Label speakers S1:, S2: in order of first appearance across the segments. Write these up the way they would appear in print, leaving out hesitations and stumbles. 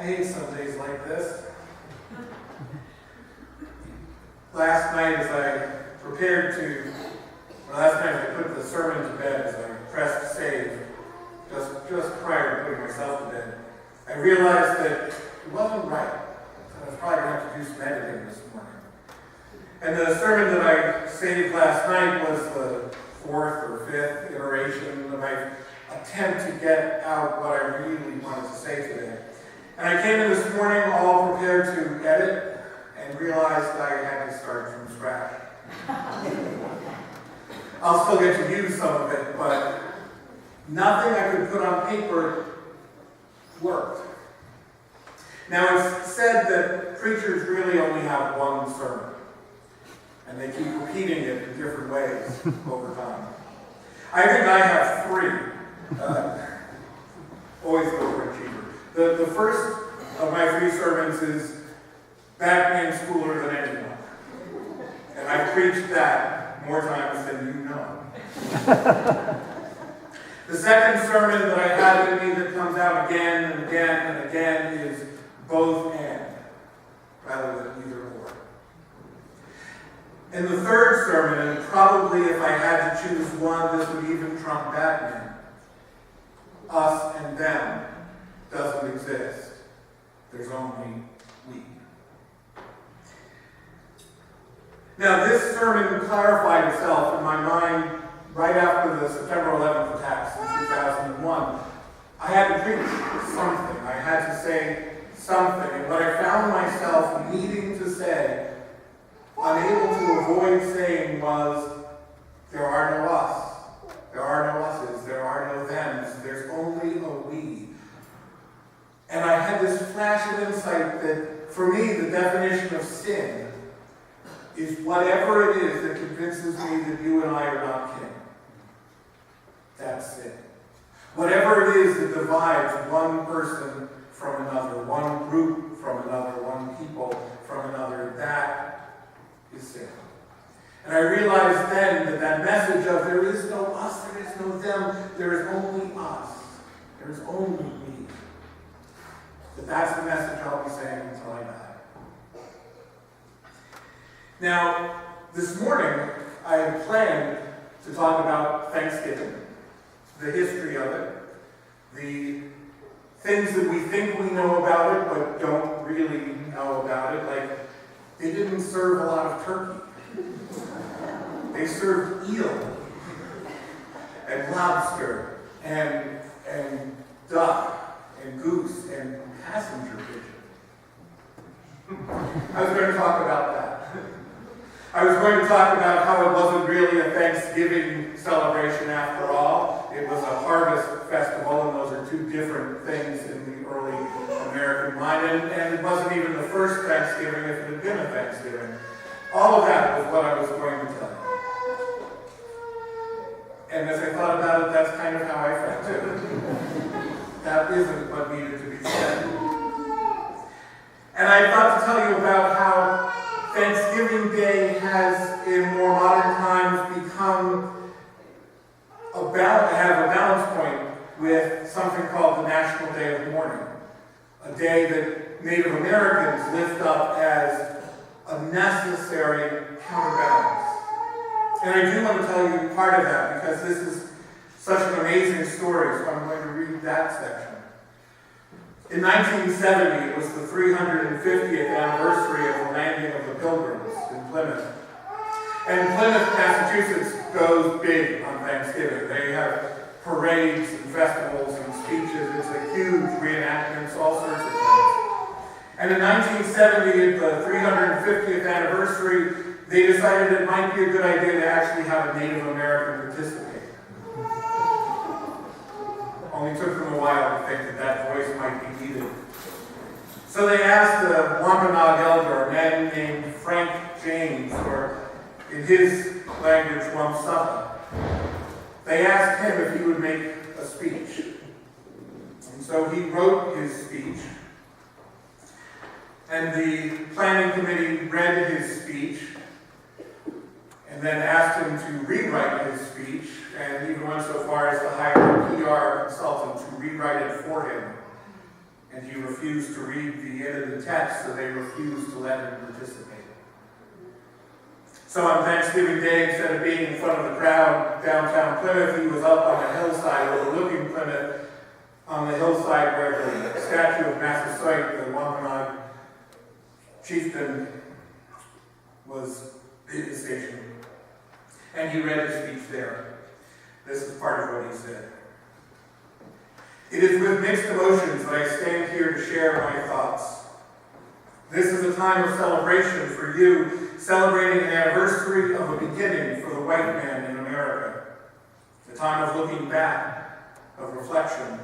S1: I hate some days like this. Last night as I put the sermon to bed, as I pressed save, just prior to putting myself to bed, I realized that it wasn't right. So I was probably going to have to do some editing this morning. And the sermon that I saved last night was the fourth or fifth iteration of my attempt to get out what I really wanted to say today. And I came in this morning all prepared to edit and realized I had to start from scratch. I'll still get to use some of it, but nothing I could put on paper worked. Now, it's said that preachers really only have one sermon, and they keep repeating it in different ways over time. I think I have three. Always overachiever. The first of my three sermons is Batman's cooler than anyone. And I've preached that more times than you know. The second sermon that I have in me that comes out again and again and again is both and, rather than either or. And the third sermon, and probably if I had to choose one, this would even trump Batman. Us and them doesn't exist. There's only we. Now, this sermon clarified itself in my mind right after the September 11th attacks in 2001. I had to preach something. I had to say something. And what I found myself needing to say, unable to avoid saying, was, there are no us. There are no us's. There are no thems. There's only a we. And I had this flash of insight that, for me, the definition of sin is whatever it is that convinces me that you and I are not kin. That's sin. Whatever it is that divides one person from another, one group from another, one people from another, that is sin. And I realized then that that message of there is no us, there is no them, there is only us, there is only me, that's the message I'll be saying until I die. Now, this morning, I had planned to talk about Thanksgiving, the history of it, the things that we think we know about it but don't really know about it, like they didn't serve a lot of turkey. They served eel and lobster and duck and goose and passenger pigeon. I was going to talk about that. I was going to talk about how it wasn't really a Thanksgiving celebration after all. It was a harvest festival, and those are two different things in the early American mind. And it wasn't even the first Thanksgiving if it had been a Thanksgiving. All of that was what I was going to tell you. And as I thought about it, that's kind of how I felt too. That isn't what needed to be said. And I thought to tell you about how Thanksgiving Day has, in more modern times, become have a balance point with something called the National Day of Mourning, a day that Native Americans lift up as a necessary counterbalance. And I do want to tell you part of that because this is such an amazing story, so I'm going to read that section. In 1970, it was the 350th anniversary of the landing of the Pilgrims in Plymouth. And Plymouth, Massachusetts goes big on Thanksgiving. They have parades and festivals and speeches. It's a huge reenactments, all sorts of things. And in 1970, at the 350th anniversary, they decided it might be a good idea to actually have a Native American participate. Only took them a while to think that that voice might be needed. So they asked the Wampanoag elder, a man named Frank James, or in his language, Wamsutta. They asked him if he would make a speech. And so he wrote his speech. And the planning committee read his speech and then asked him to rewrite his speech, and even went so far as to hire a PR consultant to rewrite it for him. and he refused to read the edited text, so they refused to let him participate. So on Thanksgiving Day, instead of being in front of the crowd downtown Plymouth, he was up on a hillside overlooking Plymouth, on the hillside where the statue of Massasoit, the Wampanoag chieftain, was stationed. And he read his speech there. This is part of what he said. It is with mixed emotions that I stand here to share my thoughts. This is a time of celebration for you, celebrating an anniversary of a beginning for the white man in America. A time of looking back, of reflection.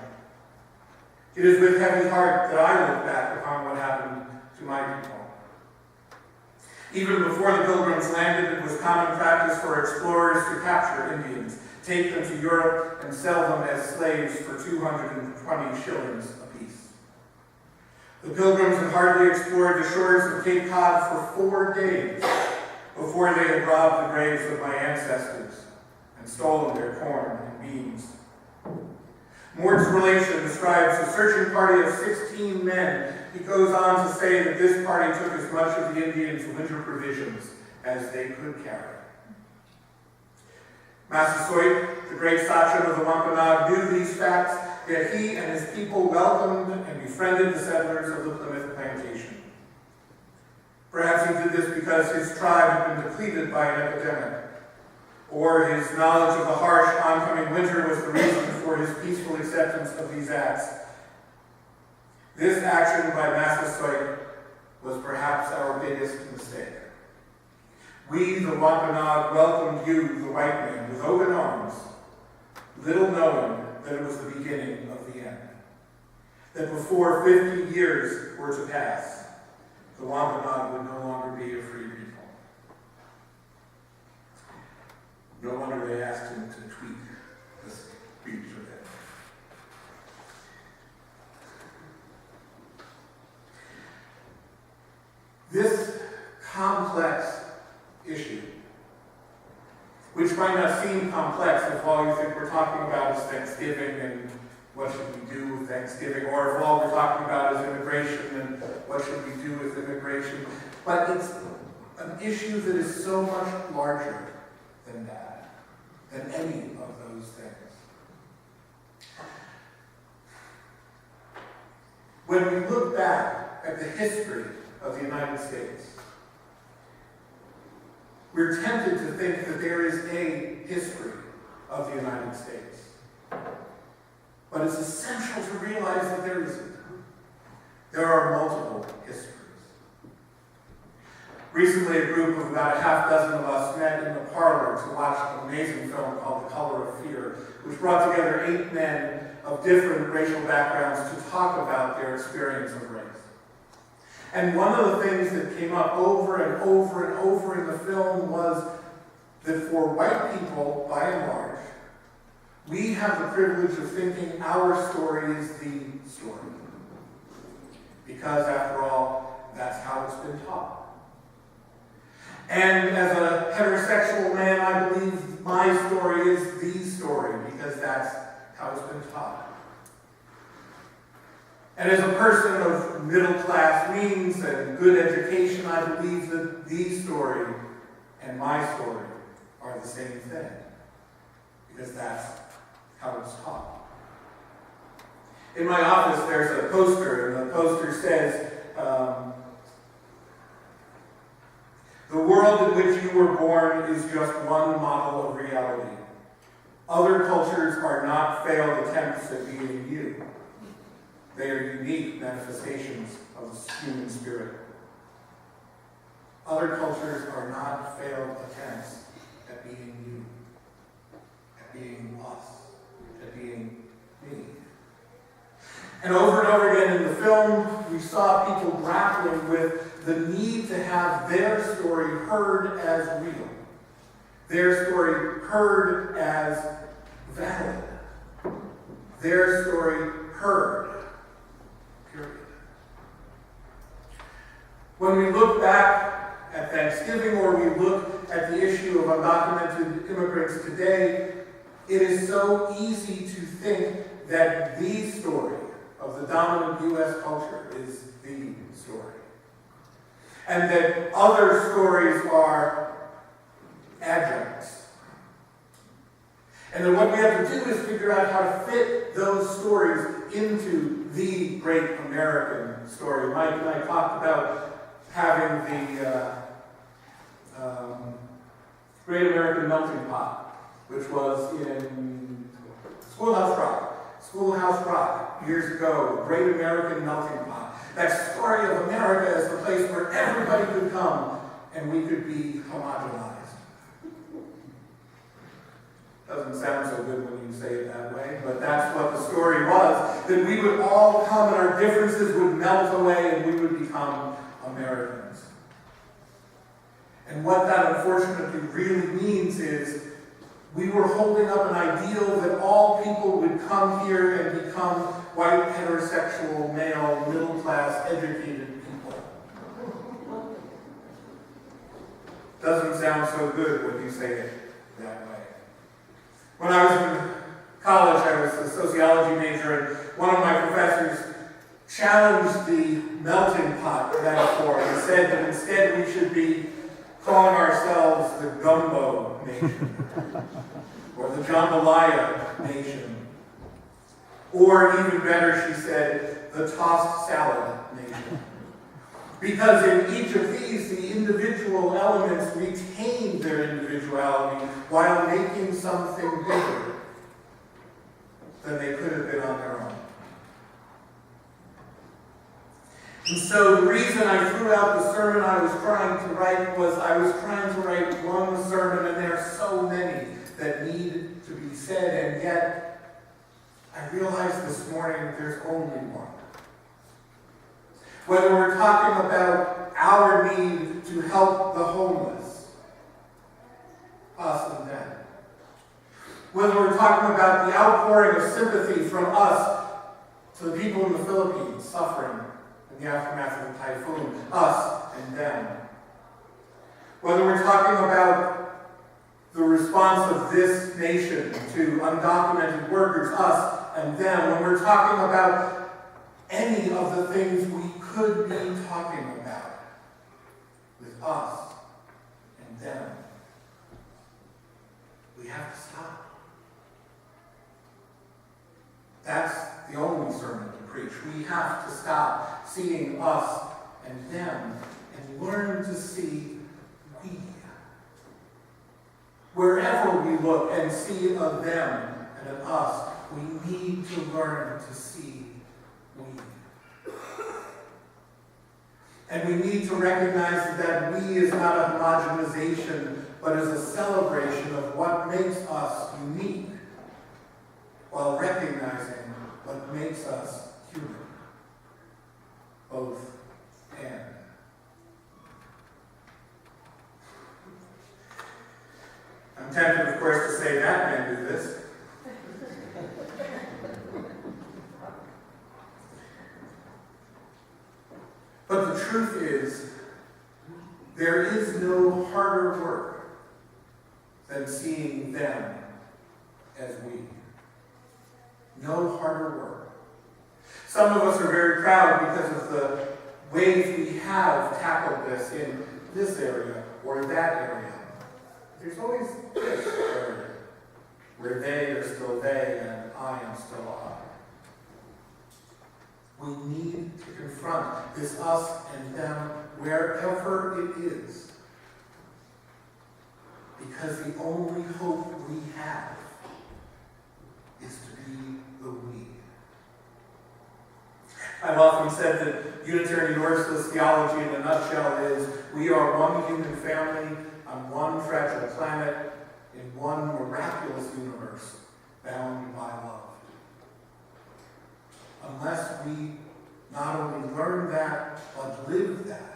S1: It is with heavy heart that I look back upon what happened to my people. Even before the Pilgrims landed, it was common practice for explorers to capture Indians, take them to Europe, and sell them as slaves for 220 shillings apiece. The Pilgrims had hardly explored the shores of Cape Cod for 4 days before they had robbed the graves of my ancestors and stolen their corn and beans. Mort's relation describes a searching party of 16 men. He goes on to say that this party took as much of the Indians' winter provisions as they could carry. Massasoit, the great sachem of the Wampanoag, knew these facts, yet he and his people welcomed and befriended the settlers of the Plymouth plantation. Perhaps he did this because his tribe had been depleted by an epidemic, or his knowledge of the harsh oncoming winter was the reason for his peaceful acceptance of these acts. This action by Massasoit was perhaps our biggest mistake. We, the Wampanoag, welcomed you, the white man, with open arms, little knowing that it was the beginning of the end. That before 50 years were to pass, the Wampanoag would no longer be a free people. No wonder they asked him to tweet this speech of it. This complex issue, which might not seem complex if all you think we're talking about is Thanksgiving and what should we do with Thanksgiving, or if all we're talking about is immigration and what should we do with immigration, but it's an issue that is so much larger than that, than any of those things. When we look back at the history of the United States, we're tempted to think that there is a history of the United States. But it's essential to realize that there isn't. There are multiple histories. Recently, a group of about a half dozen of us met in the parlor to watch an amazing film called The Color of Fear, which brought together 8 men of different racial backgrounds to talk about their experience of race. And one of the things that came up over and over and over in the film was that for white people, by and large, we have the privilege of thinking our story is the story. Because, after all, that's how it's been taught. And as a heterosexual man, I believe my story is the story, because that's how it's been taught. And as a person of middle-class means and good education, I believe that the story and my story are the same thing, because that's how it's taught. In my office, there's a poster, and the poster says, the world in which you were born is just one model of reality. Other cultures are not failed attempts at being you. They are unique manifestations of the human spirit. Other cultures are not failed attempts at being you, at being us, at being me. And over again in the film, we saw people grappling with the need to have their story heard as real, their story heard as valid, their story heard. When we look back at Thanksgiving, or we look at the issue of undocumented immigrants today, it is so easy to think that the story of the dominant U.S. culture is the story. And that other stories are adjuncts. And then what we have to do is figure out how to fit those stories into the great American story. Mike and I talked about having the Great American Melting Pot, which was in Schoolhouse Rock, years ago, the Great American Melting Pot. That story of America as the place where everybody could come and we could be homogenized. Doesn't sound so good when you say it that way, but that's what the story was, that we would all come and our differences would melt away and we would become Americans. And what that unfortunately really means is we were holding up an ideal that all people would come here and become white, heterosexual, male, middle-class, educated people. Doesn't sound so good when you say it that way. When I was in college, I was a sociology major, and one of my professors challenged the melting pot metaphor and said that instead we should be calling ourselves the Gumbo Nation, or the Jambalaya Nation, or even better, she said, the Tossed Salad Nation. Because in each of these, the individual elements retain their individuality while making something bigger than they could have been on their own. And so the reason I threw out the sermon I was trying to write was I was trying to write one sermon, and there are so many that need to be said, and yet I realized this morning there's only one. Whether we're talking about our need to help the homeless, us and them. Whether we're talking about the outpouring of sympathy from us to the people in the Philippines suffering in the aftermath of the typhoon, us and them. Whether we're talking about the response of this nation to undocumented workers, us and them. When we're talking about any of the things we could be talking about with us and them, we have to stop. That's the only sermon to preach. We have to stop seeing us and them and learn to see we. Wherever we look and see a them and an us, we need to learn to see we. And we need to recognize that we is not a homogenization, but is a celebration of what makes us unique, while recognizing what makes us human. Both and. I'm tempted, of course, to say that men do this. But the truth is, there is no harder work than seeing them as we. No harder work. Some of us are very proud because of the ways we have tackled this in this area or that area. There's always this area where they are still they and I am still I. We need to confront this us and them wherever it is. Because the only hope we have is to be the we. I've often said that Unitarian Universalist theology in a nutshell is we are one human family on one fragile planet in one miraculous universe bound by love. Unless we not only learn that, but live that,